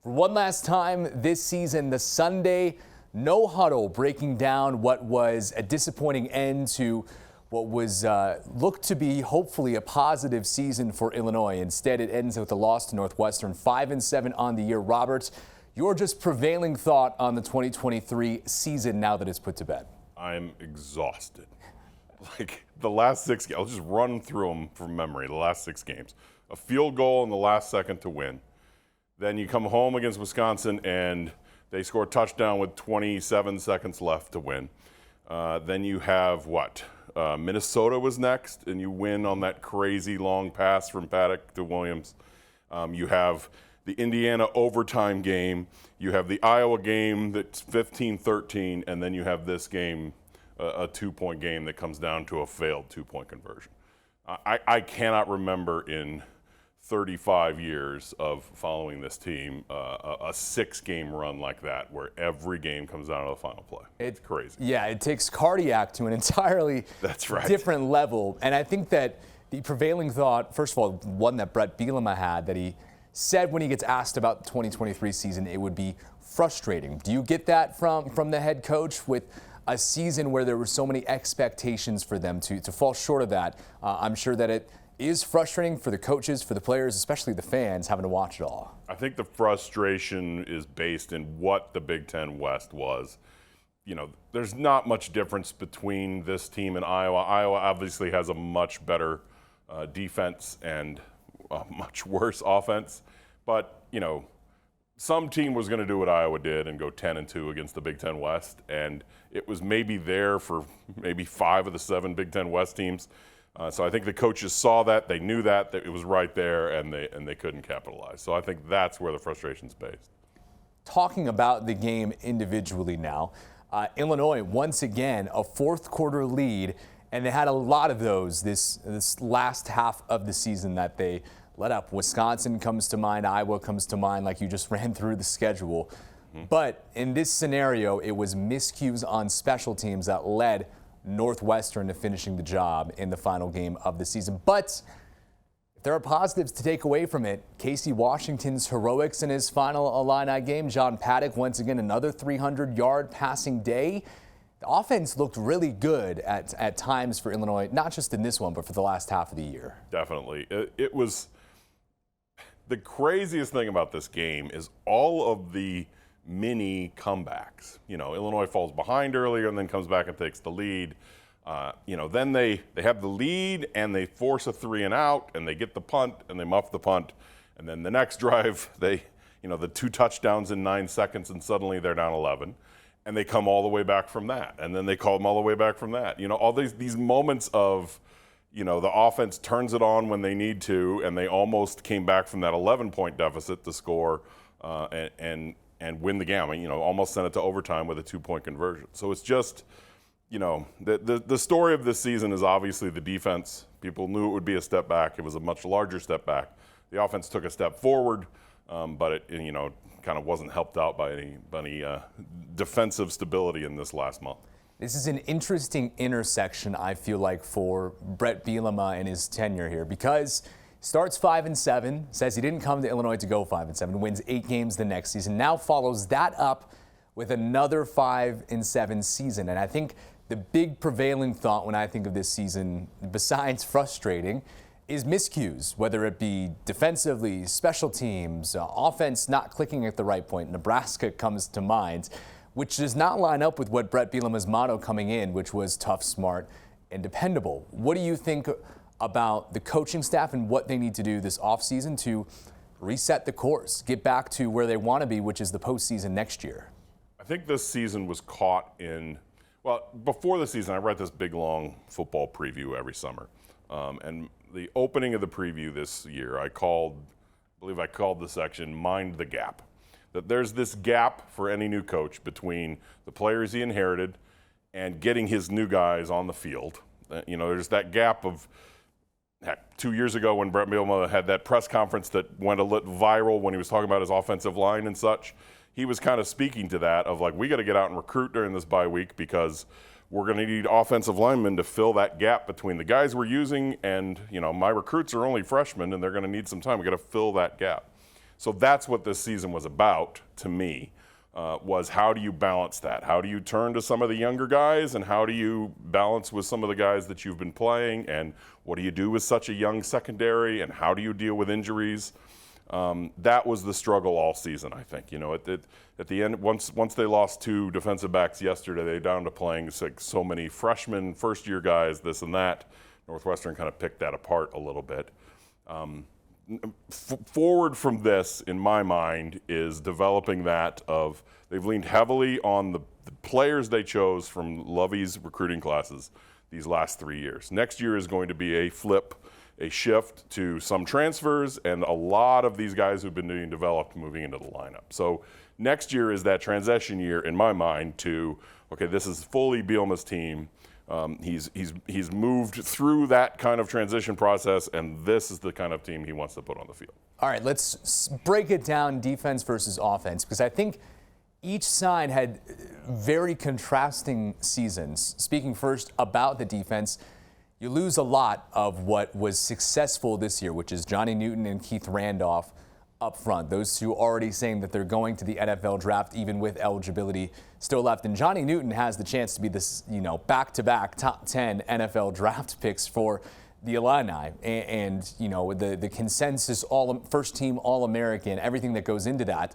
For one last time this season, the Sunday No Huddle breaking down what was a disappointing end to what was looked to be hopefully a positive season for Illinois. Instead, it ends with a loss to Northwestern, 5-7 on the year. Robert, your just prevailing thought on the 2023 season now that it's put to bed? I'm exhausted. Like the last 6 games, I'll just run through them from memory. The last 6 games, a field goal in the last second to win. Then you come home against Wisconsin and they score a touchdown with 27 seconds left to win. Then you have what? Minnesota was next, and you win on that crazy long pass from Paddock to Williams. You have the Indiana overtime game. You have the Iowa game that's 15-13, and then you have this game, a 2-point game that comes down to a failed 2-point conversion. I cannot remember in 35 years of following this team, a 6-game run like that where every game comes down to the final play. It's crazy. Yeah, it takes cardiac to an entirely different level. And I think that the prevailing thought, first of all, one that Brett Bielema had, that he said when he gets asked about the 2023 season, it would be frustrating. Do you get that from the head coach with a season where there were so many expectations for them to fall short of that? I'm sure that it is frustrating for the coaches, for the players, especially the fans, having to watch it all. I think the frustration is based in what the Big Ten West was. You know, there's not much difference between this team and Iowa. Iowa obviously has a much better defense and a much worse offense. But, you know, some team was going to do what Iowa did and go 10-2 against the Big Ten West. And it was maybe there for maybe 5 of the 7 Big Ten West teams. So I think the coaches saw that, they knew that it was right there, and they couldn't capitalize. So I think that's where the frustration's based. Talking about the game individually now, Illinois once again a fourth quarter lead, and they had a lot of those this last half of the season that they let up. Wisconsin comes to mind, Iowa comes to mind, like you just ran through the schedule. But in this scenario, it was miscues on special teams that led Northwestern to finishing the job in the final game of the season. But if there are positives to take away from it, Casey Washington's heroics in his final Illini game. John Paddock, once again, another 300-yard passing day. The offense looked really good at times for Illinois, not just in this one, but for the last half of the year. Definitely. It was the craziest thing about this game is all of the mini comebacks. You know, Illinois falls behind earlier and then comes back and takes the lead. You know, then they have the lead and they force a 3-and-out and they get the punt and they muff the punt. And then the next drive, the 2 touchdowns in 9 seconds and suddenly they're down 11. And they come all the way back from that. And then they call them all the way back from that. You know, all these moments of, you know, the offense turns it on when they need to, and they almost came back from that 11-point deficit to score and win the game. You know, almost sent it to overtime with a 2-point conversion. So it's just, you know, the story of this season is obviously the defense. People knew it would be a step back. It was a much larger step back. The offense took a step forward, but it, you know, kind of wasn't helped out by any defensive stability in this last month. This is an interesting intersection, I feel like, for Brett Bielema and his tenure here, because starts 5-7, says he didn't come to Illinois to go 5-7, wins 8 games the next season, now follows that up with another 5-7 season. And I think the big prevailing thought when I think of this season, besides frustrating, is miscues, whether it be defensively, special teams, offense not clicking at the right point. Nebraska comes to mind, which does not line up with what Brett Bielema's motto coming in, which was tough, smart, and dependable. What do you think about the coaching staff and what they need to do this offseason to reset the course, get back to where they want to be, which is the postseason next year? I think this season was caught in, well, before the season, I write this big, long football preview every summer. And the opening of the preview this year, I believe I called the section Mind the Gap. That there's this gap for any new coach between the players he inherited and getting his new guys on the field. You know, there's that gap of, heck, 2 years ago when Brett Bielema had that press conference that went a little viral when he was talking about his offensive line and such. He was kind of speaking to that of like, we got to get out and recruit during this bye week because we're going to need offensive linemen to fill that gap between the guys we're using and, you know, my recruits are only freshmen and they're going to need some time. We got to fill that gap. So that's what this season was about to me, was how do you balance that? How do you turn to some of the younger guys, and how do you balance with some of the guys that you've been playing, and what do you do with such a young secondary, and how do you deal with injuries? That was the struggle all season, I think. At the end, once they lost 2 defensive backs yesterday, they're down to playing so many freshmen, first-year guys, this and that. Northwestern kind of picked that apart a little bit. Forward from this, in my mind, is developing that of they've leaned heavily on the players they chose from Lovey's recruiting classes these last 3 years. Next year is going to be a flip, a shift to some transfers, and a lot of these guys who've been being developed moving into the lineup. So next year is that transition year, in my mind, to, okay, this is fully Bielema's team. He's moved through that kind of transition process, and this is the kind of team he wants to put on the field. All right, let's break it down, defense versus offense, because I think each side had very contrasting seasons. Speaking first about the defense, you lose a lot of what was successful this year, which is Johnny Newton and Keith Randolph up front. Those two already saying that they're going to the NFL draft, even with eligibility still left. And Johnny Newton has the chance to be this, back-to-back top 10 NFL draft picks for the Illini. And the consensus first-team All-American, everything that goes into that.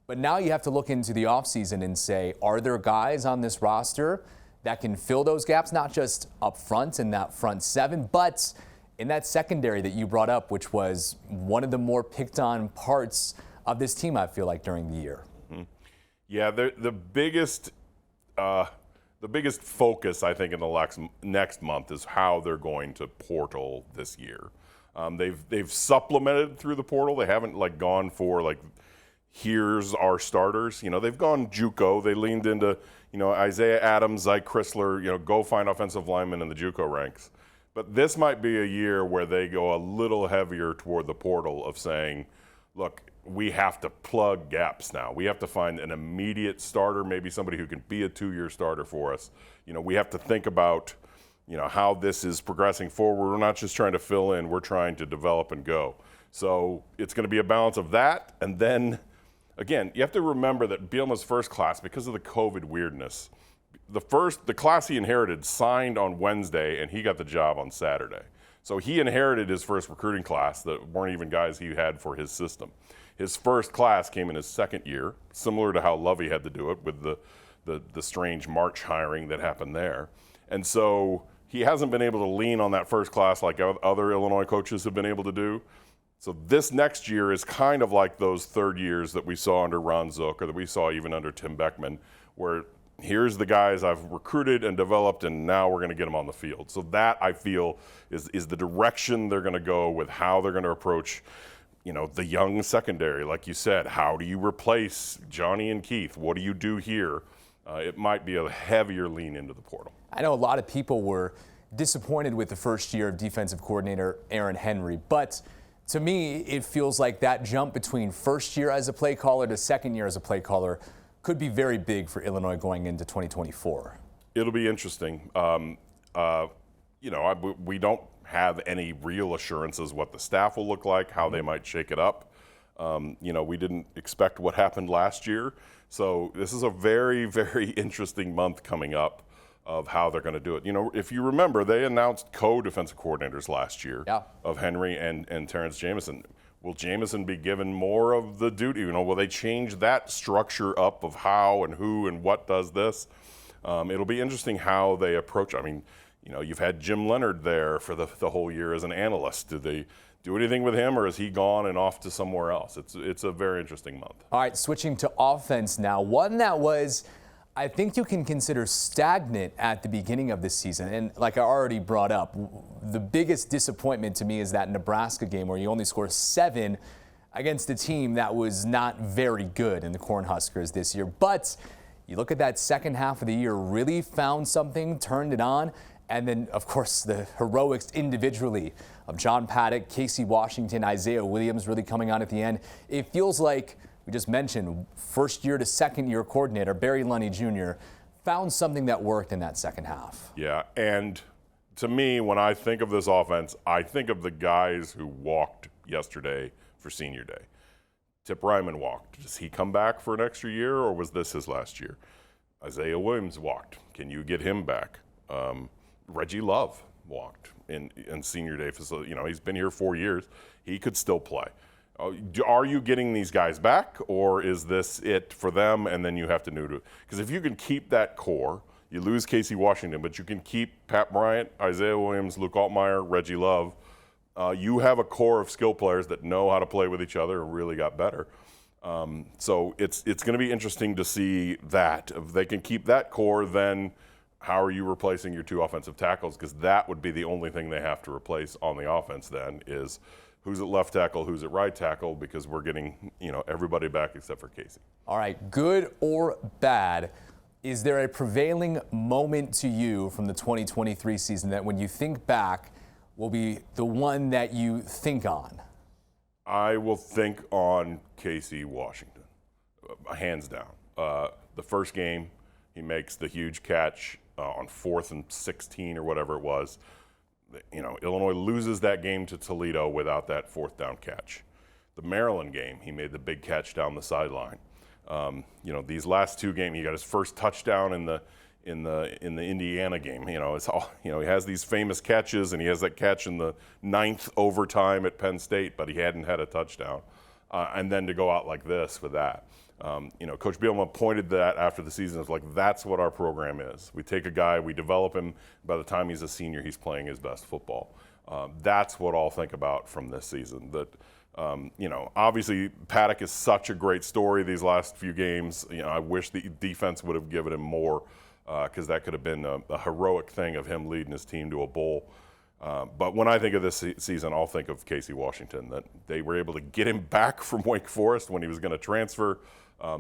But now you have to look into the offseason and say, are there guys on this roster that can fill those gaps, not just up front in that front 7, but in that secondary that you brought up, which was one of the more picked on parts of this team, I feel like, during the year. Mm-hmm. Yeah, the biggest focus, I think, in the next month is how they're going to portal this year. They've supplemented through the portal. They haven't gone for here's our starters. They've gone JUCO. They leaned into Isaiah Adams, Zyke Chrysler. Go find offensive linemen in the JUCO ranks. But this might be a year where they go a little heavier toward the portal of saying, look, we have to plug gaps now. We have to find an immediate starter, maybe somebody who can be a 2-year starter for us. We have to think about, how this is progressing forward. We're not just trying to fill in, we're trying to develop and go. So it's going to be a balance of that. And then, again, you have to remember that Bielema's first class, because of the COVID weirdness, the class he inherited signed on Wednesday, and he got the job on Saturday. So he inherited his first recruiting class that weren't even guys he had for his system. His first class came in his second year, similar to how Lovey had to do it with the strange March hiring that happened there. And so he hasn't been able to lean on that first class like other Illinois coaches have been able to do. So this next year is kind of like those third years that we saw under Ron Zook, or that we saw even under Tim Beckman, where here's the guys I've recruited and developed, and now we're going to get them on the field. So that, I feel, is the direction they're going to go with how they're going to approach, the young secondary. Like you said, how do you replace Johnny and Keith? What do you do here? It might be a heavier lean into the portal. I know a lot of people were disappointed with the first year of defensive coordinator Aaron Henry, but to me, it feels like that jump between first year as a play caller to second year as a play caller could be very big for Illinois going into 2024. It'll be interesting. We don't have any real assurances what the staff will look like, how they might shake it up. We didn't expect what happened last year. So this is a very, very interesting month coming up of how they're going to do it. If you remember, they announced co-defensive coordinators last year of Henry and Terrence Jamison. Will Jamison be given more of the duty? Will they change that structure up of how and who and what does this? It'll be interesting how they approach. You've had Jim Leonard there for the whole year as an analyst. Do they do anything with him, or is he gone and off to somewhere else? It's a very interesting month. All right, switching to offense now. One that was, I think you can consider stagnant at the beginning of this season. And like I already brought up, the biggest disappointment to me is that Nebraska game where you only score 7 against a team that was not very good in the Cornhuskers this year. But you look at that second half of the year, really found something, turned it on. And then, of course, the heroics individually of John Paddock, Casey Washington, Isaiah Williams really coming on at the end. It feels like, we just mentioned, first year to second year coordinator Barry Lunney Jr. found something that worked in that second half. Yeah, and to me, when I think of this offense, I think of the guys who walked yesterday for senior day. Tip Ryman walked. Does he come back for an extra year, or was this his last year? Isaiah Williams walked. Can you get him back? Reggie Love walked in senior day facility. He's been here 4 years. He could still play. Are you getting these guys back, or is this it for them and then you have to new to it? Because if you can keep that core, you lose Casey Washington, but you can keep Pat Bryant, Isaiah Williams, Luke Altmaier, Reggie Love. You have a core of skill players that know how to play with each other and really got better. So it's going to be interesting to see that. If they can keep that core, then how are you replacing your two offensive tackles? Because that would be the only thing they have to replace on the offense then is who's at left tackle, who's at right tackle, because we're getting everybody back except for Casey. All right, good or bad, is there a prevailing moment to you from the 2023 season that when you think back will be the one that you think on? I will think on Casey Washington, hands down. The first game, he makes the huge catch on 4th and 16 or whatever it was. Illinois loses that game to Toledo without that 4th down catch. The Maryland game, he made the big catch down the sideline. These last two games, he got his first touchdown in the Indiana game. It's all, he has these famous catches, and he has that catch in the 9th overtime at Penn State, but he hadn't had a touchdown. And then to go out like this with that. Coach Bielema pointed that after the season. It's like, that's what our program is. We take a guy, we develop him. By the time he's a senior, he's playing his best football. That's what I'll think about from this season. That, obviously Paddock is such a great story these last few games. I wish the defense would have given him more because that could have been a heroic thing of him leading his team to a bowl. But when I think of this season, I'll think of Casey Washington, that they were able to get him back from Wake Forest when he was going to transfer.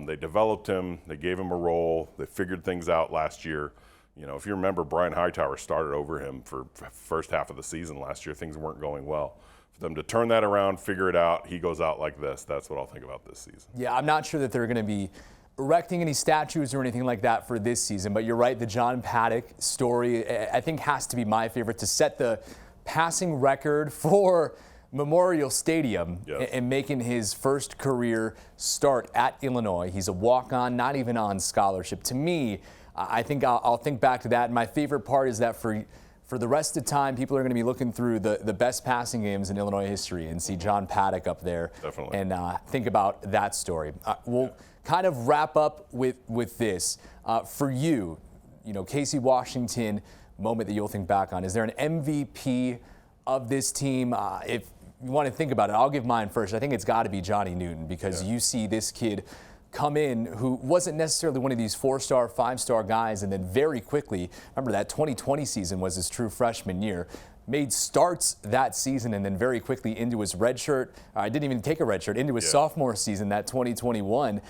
They developed him. They gave him a role. They figured things out last year. If you remember, Brian Hightower started over him for first half of the season last year. Things weren't going well. For them to turn that around, figure it out, he goes out like this. That's what I'll think about this season. Yeah, I'm not sure that they're going to be erecting any statues or anything like that for this season, but you're right, the John Paddock story, I think, has to be my favorite, to set the passing record for Memorial Stadium. Yes. And making his first career start at Illinois. He's a walk-on, not even on scholarship. To me, I think I'll think back to that. And my favorite part is that for the rest of the time, people are going to be looking through the best passing games in Illinois history and see John Paddock up there. Definitely. And think about that story. We'll kind of wrap up with this. For you, Casey Washington moment that you'll think back on. Is there an MVP of this team? If you want to think about it, I'll give mine first. I think it's got to be Johnny Newton, because you see this kid come in who wasn't necessarily one of these 4-star, 5-star guys, and then very quickly, remember that 2020 season was his true freshman year, made starts that season, and then very quickly into his redshirt, didn't even take a redshirt, into his sophomore season, that 2021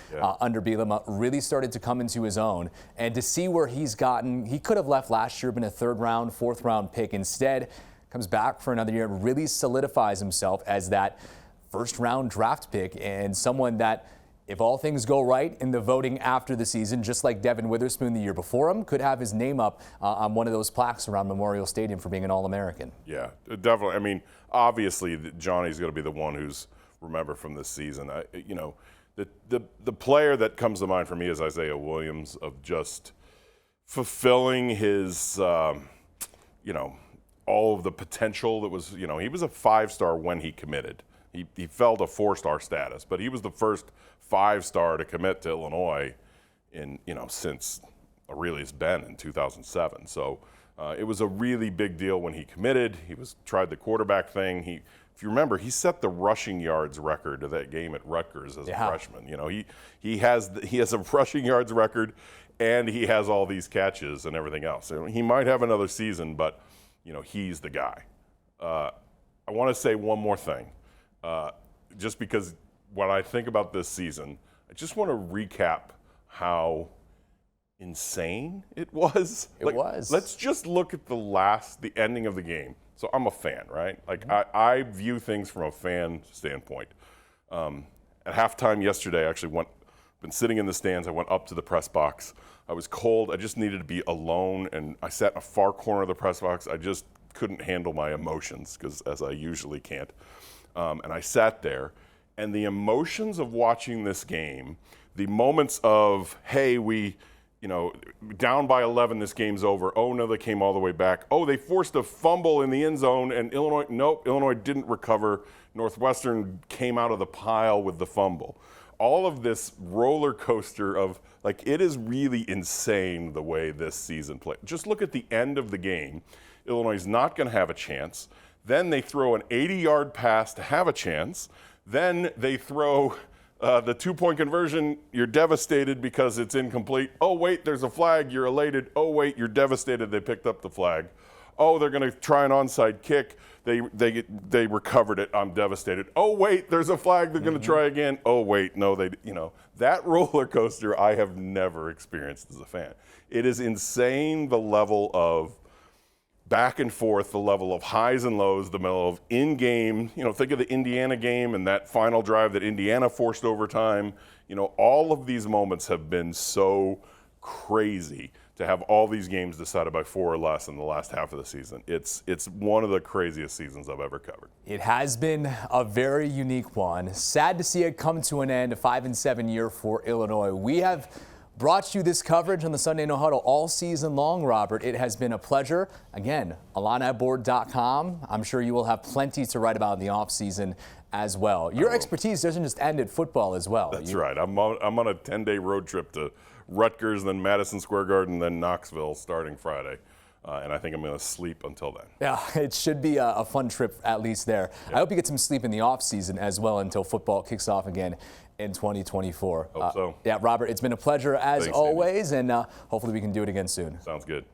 under Bielema, really started to come into his own. And to see where he's gotten, he could have left last year, been a 3rd round, 4th round pick. Instead, comes back for another year, really solidifies himself as that 1st round draft pick, and someone that, if all things go right in the voting after the season, just like Devin Witherspoon the year before him, could have his name up on one of those plaques around Memorial Stadium for being an All-American. Yeah, definitely. I mean, obviously, Johnny's going to be the one who's remembered from this season. The player that comes to mind for me is Isaiah Williams, of just fulfilling his, all of the potential that was, he was a 5-star when he committed. He fell to 4-star status, but he was the first 5-star to commit to Illinois in, since really it's been in 2007. So it was a really big deal when he committed. He tried the quarterback thing. If you remember, he set the rushing yards record of that game at Rutgers as a freshman. He has a rushing yards record, and he has all these catches and everything else. He might have another season, but he's the guy. I want to say one more thing. Just because when I think about this season, I just want to recap how insane it was. It was. Let's just look at the ending of the game. So I'm a fan, right? I view things from a fan standpoint. At halftime yesterday, I actually been sitting in the stands. I went up to the press box. I was cold. I just needed to be alone, and I sat in a far corner of the press box. I just couldn't handle my emotions, as I usually can't. And I sat there, And the emotions of watching this game, the moments of, hey, down by 11, this game's over. Oh, no, they came all the way back. Oh, they forced a fumble in the end zone, and Illinois didn't recover. Northwestern came out of the pile with the fumble. All of this roller coaster of, it is really insane the way this season played. Just look at the end of the game. Illinois is not going to have a chance. Then they throw an 80-yard pass to have a chance. Then they throw the 2-point conversion. You're devastated because it's incomplete. Oh, wait, there's a flag. You're elated. Oh, wait, you're devastated. They picked up the flag. Oh, they're going to try an onside kick. They recovered it. I'm devastated. Oh, wait, there's a flag. They're going to try again. Oh, wait, no, that roller coaster I have never experienced as a fan. It is insane, the level of back and forth, the level of highs and lows, the level of in-game, think of the Indiana game and that final drive that Indiana forced overtime. All of these moments have been so crazy to have all these games decided by 4 or less in the last half of the season. It's one of the craziest seasons I've ever covered. It has been a very unique one. Sad to see it come to an end, a 5-7 year for Illinois. We have brought you this coverage on the Sunday No Huddle all season long, Robert. It has been a pleasure. Again, IlliniBoard.com. I'm sure you will have plenty to write about in the offseason as well. Your expertise doesn't just end at football as well. That's right. I'm on a 10-day road trip to Rutgers, then Madison Square Garden, then Knoxville starting Friday. And I think I'm going to sleep until then. Yeah, it should be a fun trip at least there. Yeah. I hope you get some sleep in the offseason as well until football kicks off again in 2024. Hope so. Yeah, Robert, it's been a pleasure as Thanks, always, Andy. And hopefully we can do it again soon. Sounds good.